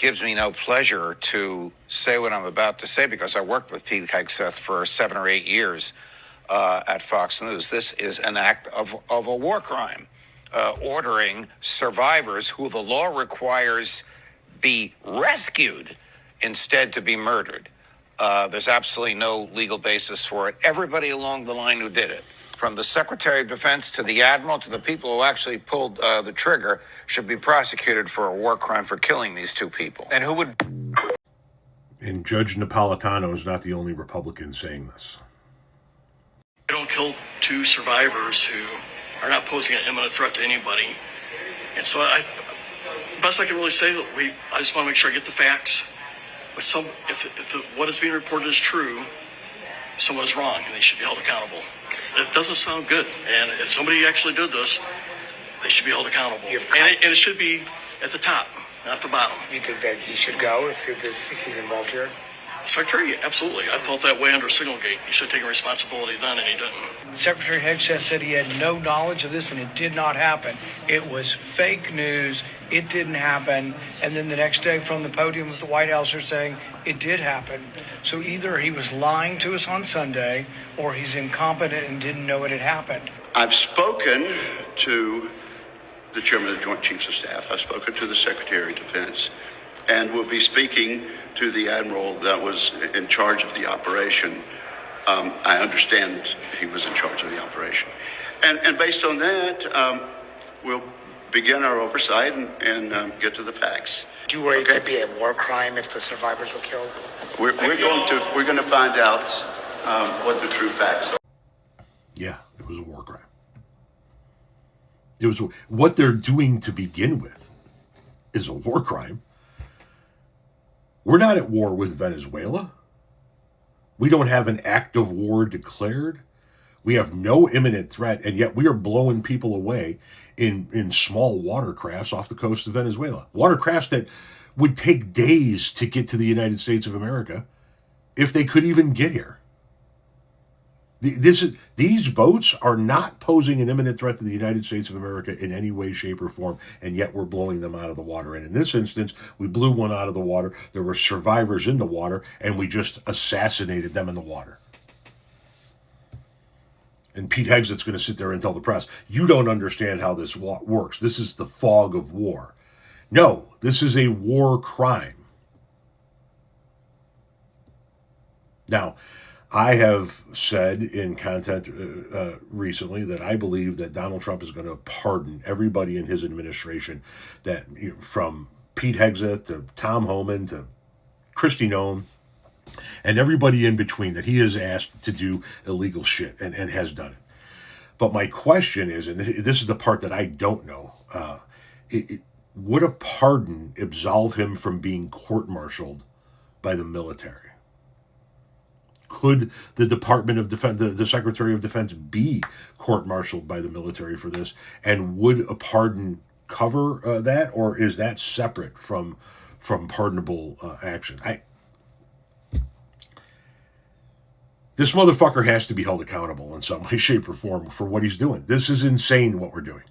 gives me no pleasure to say what I'm about to say because I worked with Pete Hegseth for 7 or 8 years at Fox News. This is an act of a war crime, ordering survivors who the law requires be rescued instead to be murdered. There's absolutely no legal basis for it. Everybody along the line who did it, from the Secretary of Defense to the Admiral to the people who actually pulled the trigger, should be prosecuted for a war crime for killing these two people. And who would... And Judge Napolitano is not the only Republican saying this. I don't kill two survivors who are not posing an imminent threat to anybody. And so best I can really say, I just want to make sure I get the facts. But if what is being reported is true, someone is wrong and they should be held accountable. It doesn't sound good. And if somebody actually did this, they should be held accountable. And it should be at the top, not the bottom. You think that he should go if he's involved here? Secretary, absolutely. I felt that way under Signalgate. He should have taken responsibility then, and he didn't. Secretary Hegseth said he had no knowledge of this, and it did not happen. It was fake news. It didn't happen. And then the next day from the podium at the White House, they're saying it did happen. So either he was lying to us on Sunday, or he's incompetent and didn't know it had happened. I've spoken to the Chairman of the Joint Chiefs of Staff. I've spoken to the Secretary of Defense, and will be speaking to the Admiral that was in charge of the operation. I understand he was in charge of the operation. And based on that, we'll begin our oversight and get to the facts. Do you worry it could be a war crime if the survivors were killed? We're going to find out what the true facts are. Yeah, it was a war crime. It was what they're doing to begin with is a war crime. We're not at war with Venezuela. We don't have an act of war declared. We have no imminent threat, and yet we are blowing people away in small watercrafts off the coast of Venezuela. Watercrafts that would take days to get to the United States of America if they could even get here. These boats are not posing an imminent threat to the United States of America in any way, shape, or form, and yet we're blowing them out of the water. And in this instance, we blew one out of the water. There were survivors in the water, and we just assassinated them in the water. And Pete Hegseth's going to sit there and tell the press, you don't understand how this works. This is the fog of war. No, this is a war crime. Now, I have said in content recently that I believe that Donald Trump is going to pardon everybody in his administration, that from Pete Hegseth to Tom Homan to Kristi Noem and everybody in between, that he is asked to do illegal shit and has done it. But my question is, and this is the part that I don't know, would a pardon absolve him from being court-martialed by the military? Could the Department of Defense, the Secretary of Defense, be court-martialed by the military for this? And would a pardon cover that, or is that separate from pardonable action? This motherfucker has to be held accountable in some way, shape, or form for what he's doing. This is insane what we're doing.